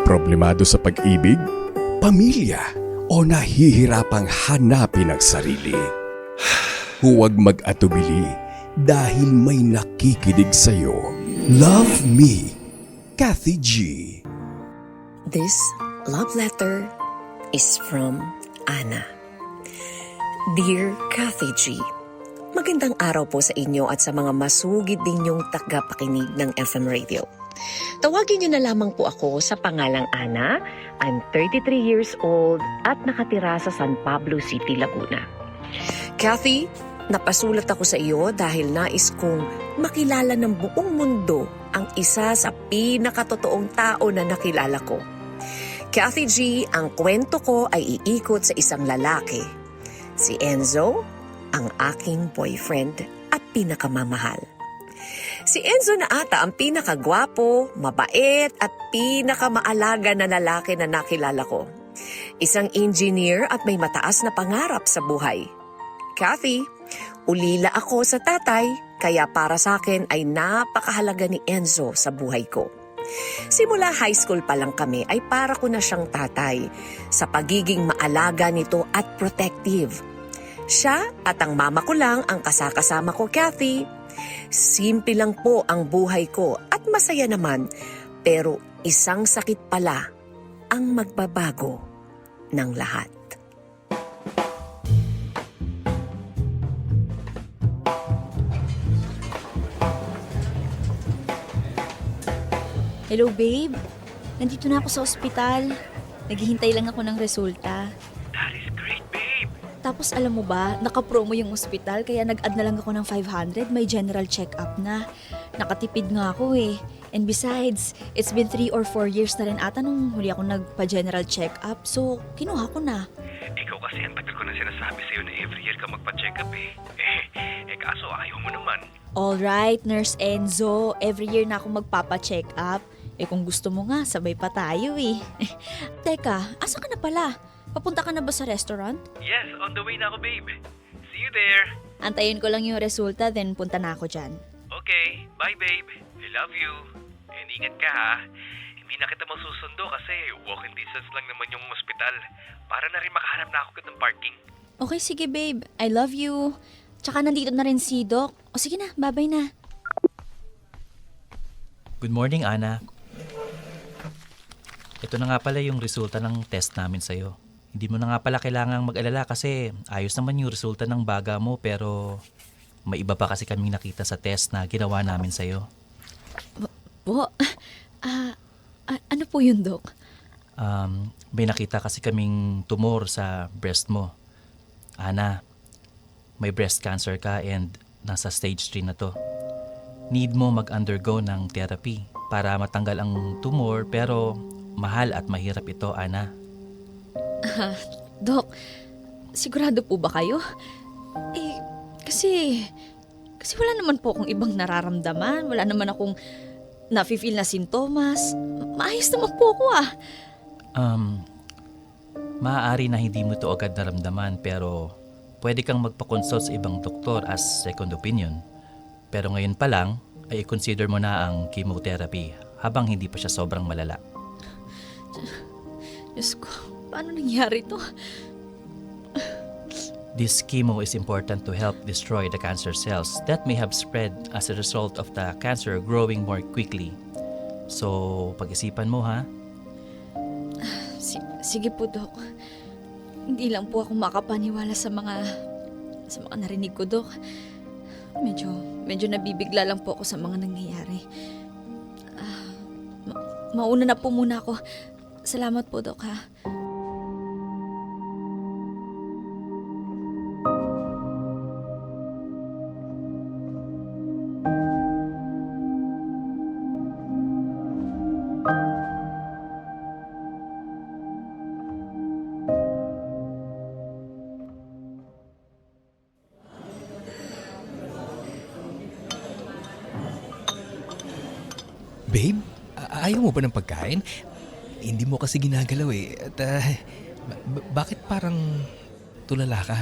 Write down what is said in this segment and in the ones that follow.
Problemado sa pag-ibig, pamilya, o nahihirapang hanapin ang sarili? Huwag mag-atubili dahil may nakikinig sa'yo. Love Me, Kathy G. This love letter is from Anna. Dear Kathy G, magandang araw po sa inyo at sa mga masugid ninyong tagapakinig ng FM Radio. Tawagin niyo na lamang po ako sa pangalang Ana. I'm 33 years old at nakatira sa San Pablo City, Laguna. Kathy, napasulat ako sa iyo dahil nais kong makilala ng buong mundo ang isa sa pinakatotoong tao na nakilala ko. Kathy G, ang kwento ko ay iikot sa isang lalaki. Si Enzo, ang aking boyfriend at pinakamamahal. Si Enzo na ata ang pinakagwapo, mabait at pinakamaalaga na lalaki na nakilala ko. Isang engineer at may mataas na pangarap sa buhay. Kathy, ulila ako sa tatay, kaya para sa akin ay napakahalaga ni Enzo sa buhay ko. Simula high school pa lang kami ay para ko na siyang tatay sa pagiging maalaga nito at protective. Siya at ang mama ko lang ang kasakasama ko, Kathy. Simple lang po ang buhay ko at masaya naman, pero isang sakit pala ang magbabago ng lahat. Hello, babe. Nandito na ako sa ospital. Naghihintay lang ako ng resulta. That is great, babe! Tapos alam mo ba, naka-promo yung ospital kaya nag-add na lang ako ng 500. May general check-up na. Nakatipid nga ako eh. And besides, it's been 3 or 4 years na rin ata nung huli ako nagpa-general check-up. So, kinuha ko na. Ikaw kasi ang tagal ko na sinasabi sa'yo na every year ka magpa-check up eh. Kaso ayaw mo naman. Alright, Nurse Enzo. Every year na ako magpapa-check up. Kung gusto mo nga, sabay pa tayo eh. Teka, asa ka na pala? Papunta ka na ba sa restaurant? Yes, on the way na ako, babe. See you there. Antayin ko lang yung resulta, then punta na ako dyan. Okay, bye, babe. I love you. And ingat ka, ha. Hindi na kita masusundo kasi walking distance lang naman yung ospital. Para na rin makahanap na ako ng parking. Okay, sige babe. I love you. Tsaka nandito na rin si Doc. O sige na, bye-bye na. Good morning, Ana. Ito na nga pala yung resulta ng test namin sa'yo. Hindi mo na nga pala kailangang mag-alala kasi ayos naman yung resulta ng baga mo pero may iba pa kasi kaming nakita sa test na ginawa namin sa'yo. Po? Ano po yun, Doc? May nakita kasi kaming tumor sa breast mo. Ana, may breast cancer ka and nasa stage 3 na to. Need mo mag-undergo ng therapy para matanggal ang tumor pero mahal at mahirap ito, Ana. Doc, sigurado po ba kayo? Kasi wala naman po akong ibang nararamdaman. Wala naman akong nafe-feel na sintomas. Maayos naman po ako Maaari na hindi mo ito agad naramdaman pero pwede kang magpa-consult sa ibang doktor as second opinion. Pero ngayon pa lang ay i-consider mo na ang chemotherapy habang hindi pa siya sobrang malala. Diyos ko, paano nangyari to? This chemo is important to help destroy the cancer cells that may have spread as a result of the cancer growing more quickly. So, pag-isipan mo ha. Sige po, Doc. Hindi lang po ako makapaniwala sa mga narinig ko, Doc. Medyo nabibigla lang po ako sa mga nangyayari. Mauna na po muna ako. Salamat po, Doc, ha. Babe, ayaw mo ba ng pagkain? Hindi mo kasi ginagalaw eh. At bakit parang tulala ka?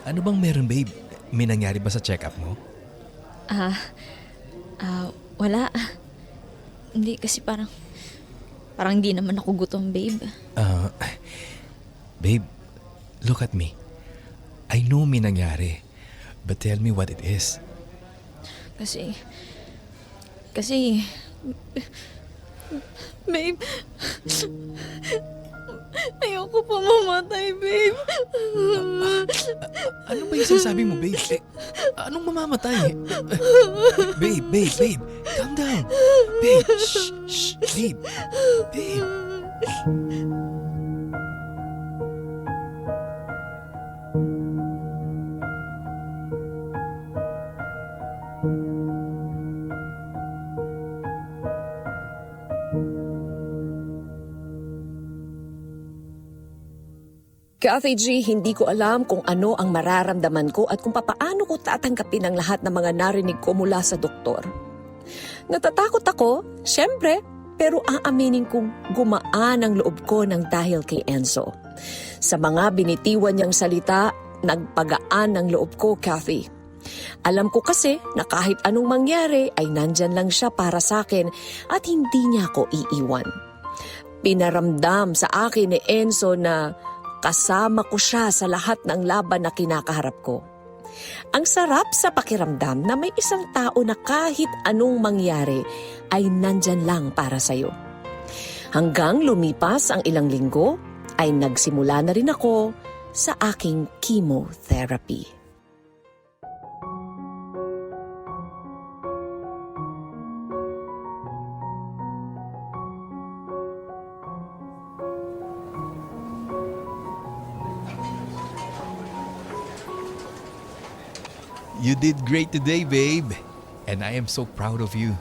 Ano bang meron, babe? May nangyari ba sa check-up mo? Wala. Hindi kasi parang Parang hindi naman ako gutom, babe. Babe, look at me. I know may nangyari. But tell me what it is. Kasi, babe, ayoko pa mamatay, babe. Ano ba yung sinasabi mo, babe? Anong mamamatay? Babe. Calm down. Babe, shh, babe. Babe. Kathy G, hindi ko alam kung ano ang mararamdaman ko at kung papaano ko tatanggapin ang lahat ng mga narinig ko mula sa doktor. Natatakot ako, syempre, pero aaminin kong gumaan ang loob ko ng dahil kay Enzo. Sa mga binitiwan niyang salita, nagpagaan ang loob ko, Kathy. Alam ko kasi na kahit anong mangyari ay nandyan lang siya para sa akin at hindi niya ako iiwan. Pinaramdam sa akin ni Enzo na kasama ko siya sa lahat ng laban na kinakaharap ko. Ang sarap sa pakiramdam na may isang tao na kahit anong mangyari ay nandyan lang para sa'yo. Hanggang lumipas ang ilang linggo, ay nagsimula na rin ako sa aking chemotherapy. You did great today, babe. And I am so proud of you.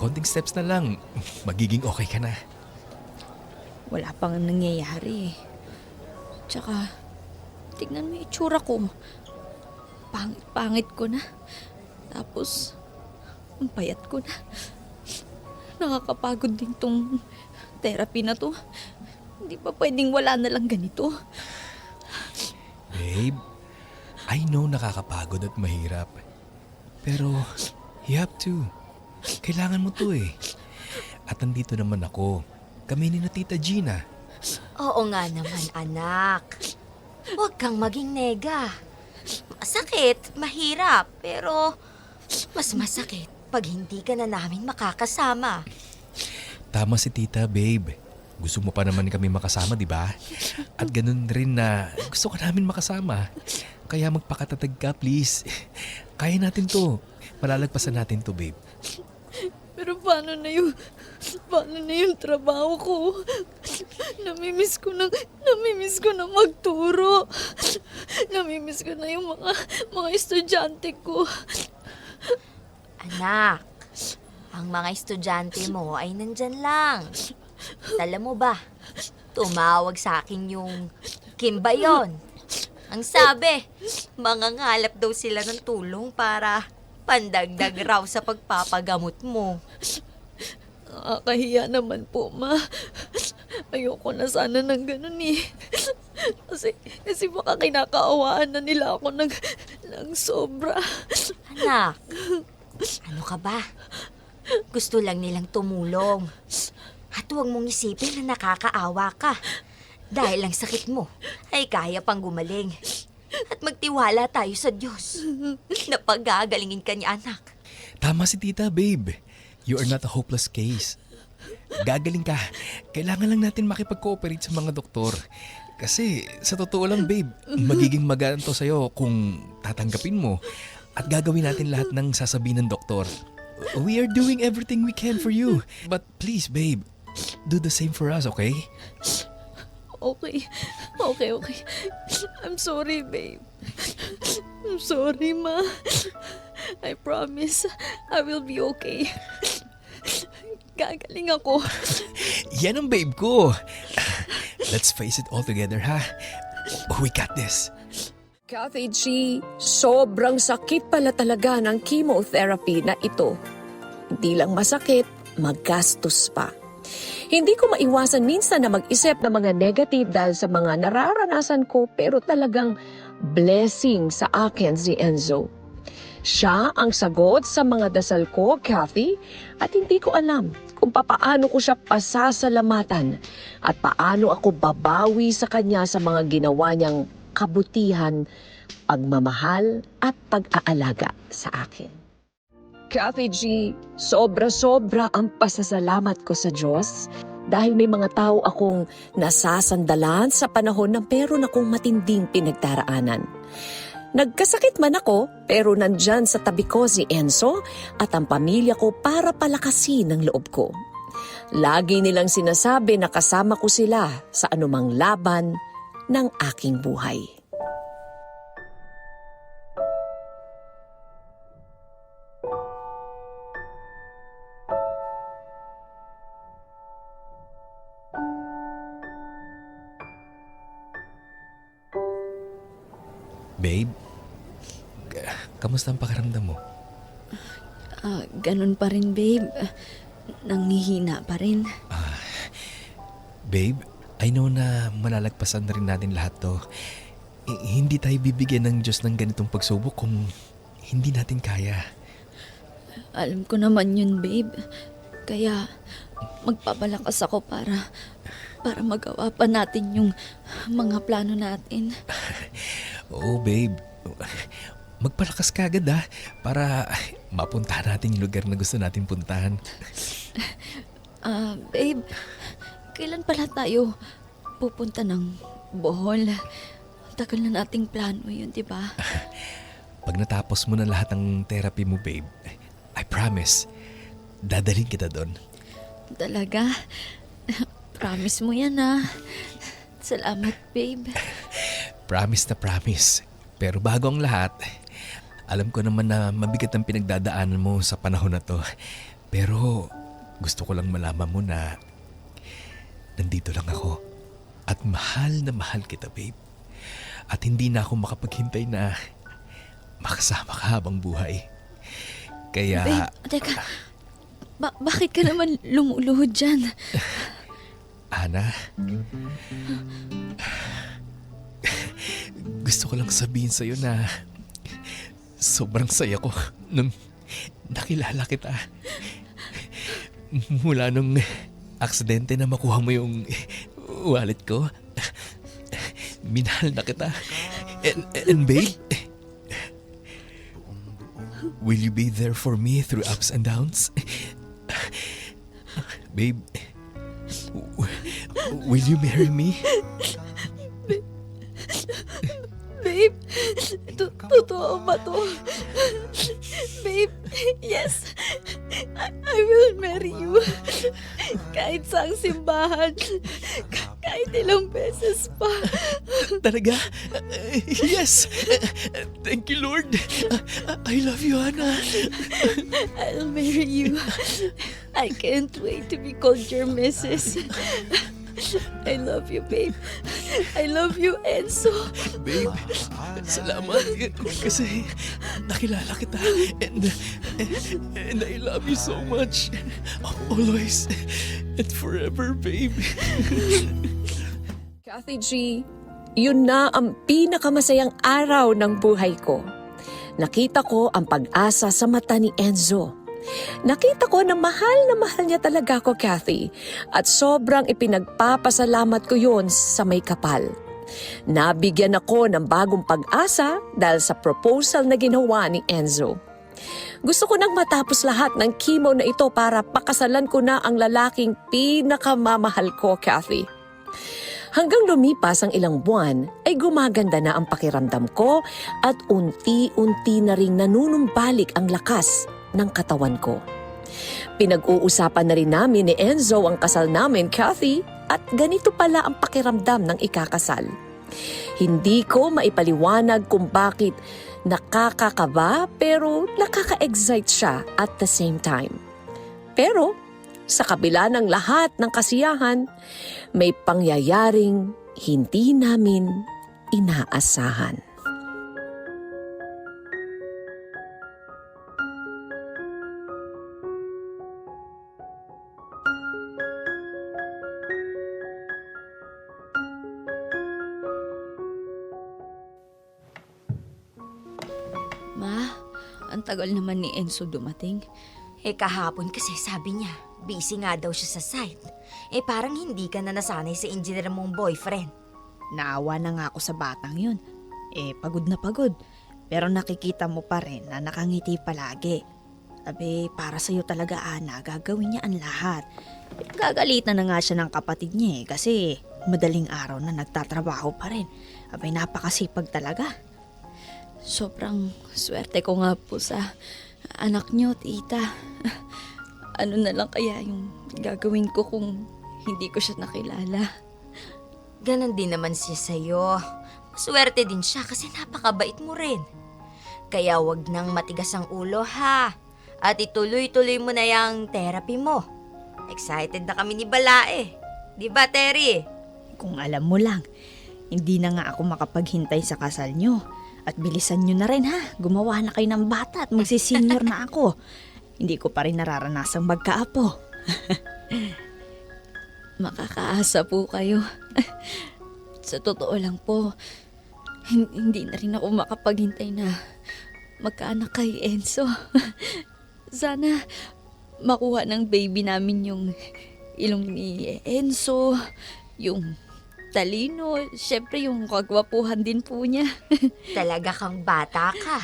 Konting steps na lang, magiging okay ka na. Wala pang nangyayari. Tsaka, tignan mo yung itsura ko. Pangit ko na. Tapos, ang payat ko na. Nakakapagod din tong therapy na to. Hindi pa pwedeng wala na lang ganito. Babe, I know nakakapagod at mahirap. Pero, you have to. Kailangan mo to eh. At nandito naman ako. Kami ni na Tita Gina. Oo nga naman, anak. Huwag kang maging nega. Masakit, mahirap, pero mas masakit pag hindi ka na namin makakasama. Tama si Tita, babe. Gusto mo pa naman kami makasama, di ba? At ganun rin na gusto ka namin makasama. Kaya magpakatatag ka, please. Kaya natin to. Malalagpasan natin to, babe. Pero paano na yung trabaho ko? Namimiss ko na magturo. Namimiss ko na yung mga estudyante ko. Anak, ang mga estudyante mo ay nandyan lang. Alam mo ba, tumawag sa akin yung Kim ba yun? Ang sabi, mangangalap daw sila ng tulong para pandagdag raw sa pagpapagamot mo. Nakakahiya naman po, Ma. Ayoko na sana ng ganun eh. Kasi baka kinakaawaan na nila ako ng sobra. Anak, ano ka ba? Gusto lang nilang tumulong. At huwag mong isipin na nakakaawa ka. Dahil ang sakit mo ay kaya pang gumaling. At magtiwala tayo sa Diyos na paggagalingin ka niya, anak. Tama si Tita, babe. You are not a hopeless case. Gagaling ka. Kailangan lang natin makipag-cooperate sa mga doktor. Kasi sa totoo lang, babe, magiging magaan to sa'yo kung tatanggapin mo at gagawin natin lahat ng sasabihin ng doktor. We are doing everything we can for you. But please, babe, do the same for us, okay? Okay. I'm sorry, babe. I'm sorry, Ma. I promise I will be okay. Gagaling ako. Yan ang babe ko. Let's face it all together, ha? We got this. Kathy G, sobrang sakit pala talaga ng chemotherapy na ito. Hindi lang masakit, magastos pa. Hindi ko maiwasan minsan na mag-isip ng mga negative dahil sa mga nararanasan ko pero talagang blessing sa akin si Enzo. Siya ang sagot sa mga dasal ko, Kathy, at hindi ko alam kung papaano ko siya pasasalamatan at paano ako babawi sa kanya sa mga ginawa niyang kabutihan, pagmamahal at pag-aalaga sa akin. Kathy G, sobra-sobra ang pasasalamat ko sa Diyos dahil may mga tao akong nasasandalan sa panahon na meron akong matinding pinagdaraanan. Nagkasakit man ako, pero nandyan sa tabi ko si Enzo at ang pamilya ko para palakasin ang loob ko. Lagi nilang sinasabi na kasama ko sila sa anumang laban ng aking buhay. Babe, kamusta ang pakiramdam mo? Ganun pa rin, babe. Nanghihina pa rin. Babe, I know na malalagpasan na rin natin lahat to. Hindi tayo bibigyan ng Diyos ng ganitong pagsubok kung hindi natin kaya. Alam ko naman yun, babe. Kaya magpapalakas ako para magawa pa natin yung mga plano natin. Oo, babe. Magpalakas ka agad para mapuntahan natin yung lugar na gusto natin puntahan. Babe, kailan pala tayo pupunta ng Bohol? Tagal na nating plano yun, di ba? Pag natapos mo na lahat ng therapy mo, babe, I promise, dadalhin kita doon. Talaga? Promise mo yan, Salamat, babe. Promise na promise. Pero bago ang lahat, alam ko naman na mabigat ang pinagdadaanan mo sa panahon na to. Pero gusto ko lang malaman mo na nandito lang ako. At mahal na mahal kita, babe. At hindi na ako makapaghintay na makasama ka habang buhay. Kaya... Babe, teka. Bakit ka naman lumuluhod dyan? Ana, gusto ko lang sabihin sa'yo na sobrang saya ko nung nakilala kita. Mula nung aksidente na makuha mo yung wallet ko, minahal na kita. And babe, will you be there for me through ups and downs? Babe, will you marry me? Babe, totoo ba to? Babe, yes. I will marry you. Kahit sa ang simbahan. Kahit ilang beses pa. Talaga? Yes! Thank you, Lord! I love you, Ana! I'll marry you. I can't wait to be called your missus. I love you, babe. I love you, Enzo. Babe, salamat kasi nakilala kita and I love you so much. Always and forever, babe. Kathy G, yun na ang pinakamasayang araw ng buhay ko. Nakita ko ang pag-asa sa mata ni Enzo. Nakita ko na mahal niya talaga ako, Kathy, at sobrang ipinagpapasalamat ko yun sa may kapal. Nabigyan ako ng bagong pag-asa dahil sa proposal na ginawa ni Enzo. Gusto ko nang matapos lahat ng chemo na ito para pakasalan ko na ang lalaking pinakamamahal ko, Kathy. Hanggang lumipas ang ilang buwan ay gumaganda na ang pakiramdam ko at unti-unti na ring nanunumbalik ang lakas ng katawan ko. Pinag-uusapan na rin namin ni Enzo ang kasal namin, Kathy, at ganito pala ang pakiramdam ng ikakasal. Hindi ko maipaliwanag kung bakit nakakakaba pero nakaka-excite siya at the same time. Pero sa kabila ng lahat ng kasiyahan, may pangyayaring hindi namin inaasahan. Ma, ang tagal naman ni Enzo dumating. Kahapon kasi sabi niya, busy nga daw siya sa site. Parang hindi ka na nasanay sa engineer mong boyfriend. Naawa na nga ako sa batang yun. Pagod na pagod. Pero nakikita mo pa rin na nakangiti palagi. Sabi, para sa'yo talaga, Ana, gagawin niya ang lahat. Gagalitan na nga siya ng kapatid niya kasi madaling araw na nagtatrabaho pa rin. Abay, napakasipag talaga. Sobrang swerte ko nga po sa anak niyo, tita. Ano na lang kaya yung gagawin ko kung hindi ko siya nakilala? Ganon din naman siya sa'yo. Maswerte din siya kasi napakabait mo rin. Kaya wag nang matigas ang ulo ha. At ituloy-tuloy mo na yung therapy mo. Excited na kami ni Balae. Di ba, Terry? Kung alam mo lang, hindi na nga ako makapaghintay sa kasal nyo. At bilisan nyo na rin ha. Gumawa na kayo ng bata at magsisenior na ako. Hindi ko pa rin nararanasang magkaapo. Makakaasa po kayo. Sa totoo lang po, hindi na rin ako makapaghintay na magkaanak kay Enzo. Sana makuha ng baby namin yung ilong ni Enzo, yung talino, syempre yung kagwapuhan din po niya. Talaga kang bata ka.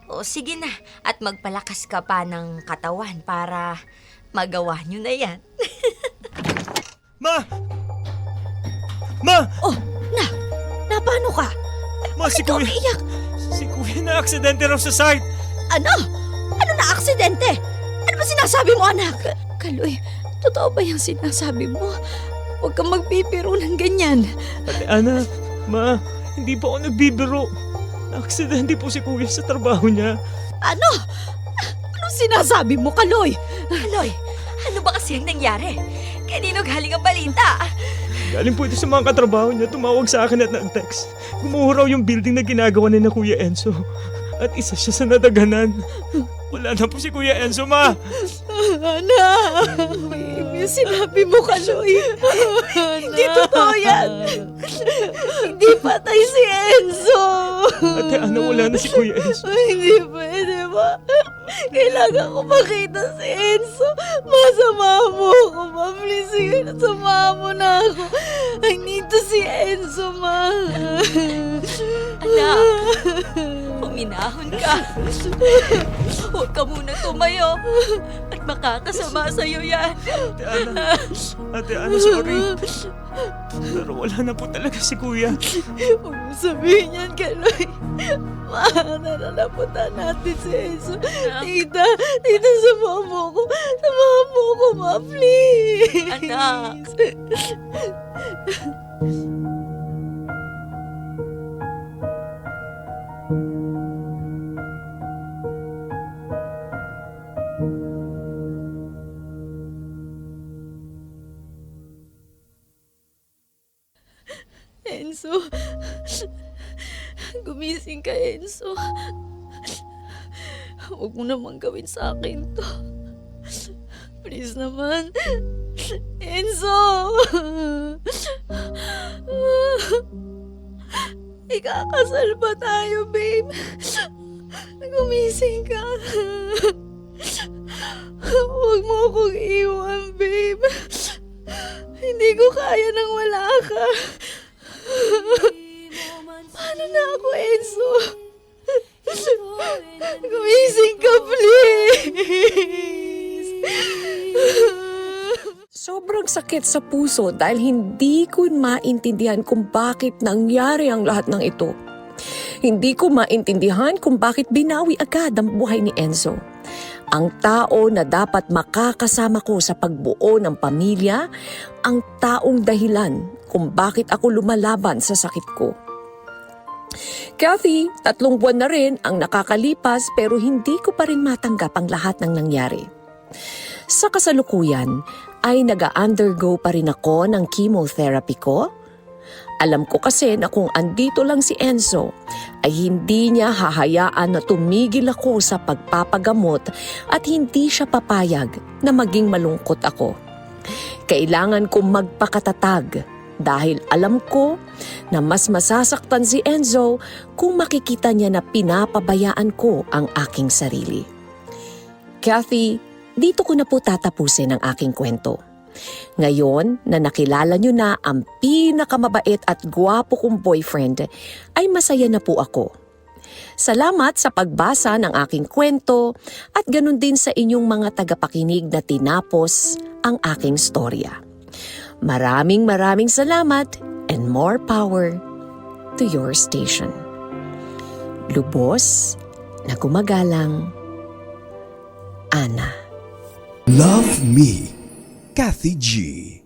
O sige na, at magpalakas ka pa ng katawan para magawa nyo na yan. Ma! Ma! Oh, paano ka? Ma, si Ikaw Kuya! umiiyak. Si Kuya na aksidente raw sa site! Ano? Ano na aksidente? Ano ba sinasabi mo, anak? Kaloy, totoo ba yung sinasabi mo? Huwag kang magbibiro ng ganyan. Ate Ana, Ma, hindi po ako nagbibiro. Aksidente po si Kuya sa trabaho niya. Ano? Anong sinasabi mo, Kaloy? Aloy, ano ba kasi ang nangyari? Kanino galing ang balita? Galing po ito sa mga katrabaho niya, tumawag sa akin at nag-text. Gumuho raw yung building na ginagawa ni na Kuya Enzo. At isa siya sa nadaganan. Wala na po si Kuya Enzo, Ma! Anak! Yung sinabi mo, Kaloy. Hindi totoo yan. Hindi patay si Enzo. Ate Ana, wala na si Kuya Enzo. Hindi pwede ba? Kailangan ko makita si Enzo. Masama mo ako, ma. Please, sige, nasama mo na ako. I need to see Enzo, ma. Anak, huminahon ka. Huwag ka muna tumayo. At makakasama sa'yo yan. Ate Ana, sorry. Pero wala na po talaga si Kuya. Huwag mo sabihin yan, Kaloy. Nalalaputan natin si Enzo. Tita, samahan mo ako. Samahan mo ako, ma, please. Anak. Enzo, gumising ka, Enzo. Huwag mo naman gawin sa akin to. Please naman. Enzo! Ikakasal ba tayo, babe? Gumising ka. Huwag mo akong iwan, babe. Hindi ko kaya nang wala ka. Paano na ako, Enzo? Gumising ka, please. Sobrang sakit sa puso dahil hindi ko maintindihan kung bakit nangyari ang lahat ng ito. Hindi ko maintindihan kung bakit binawi agad ang buhay ni Enzo. Ang tao na dapat makakasama ko sa pagbuo ng pamilya, ang taong dahilan kung bakit ako lumalaban sa sakit ko. Kathy, 3 buwan na rin ang nakakalipas pero hindi ko pa rin matanggap ang lahat ng nangyari. Sa kasalukuyan ay nag-undergo pa rin ako ng chemotherapy ko. Alam ko kasi na kung andito lang si Enzo, ay hindi niya hahayaan na tumigil ako sa pagpapagamot at hindi siya papayag na maging malungkot ako. Kailangan kong magpakatatag dahil alam ko na mas masasaktan si Enzo kung makikita niya na pinapabayaan ko ang aking sarili. Kathy, dito ko na po tatapusin ang aking kwento. Ngayon na nakilala nyo na ang pinakamabait at gwapo kong boyfriend, ay masaya na po ako. Salamat sa pagbasa ng aking kwento at ganun din sa inyong mga tagapakinig na tinapos ang aking storya. Maraming salamat and more power to your station. Lubos na gumagalang, Ana. Love Me, Kathy G.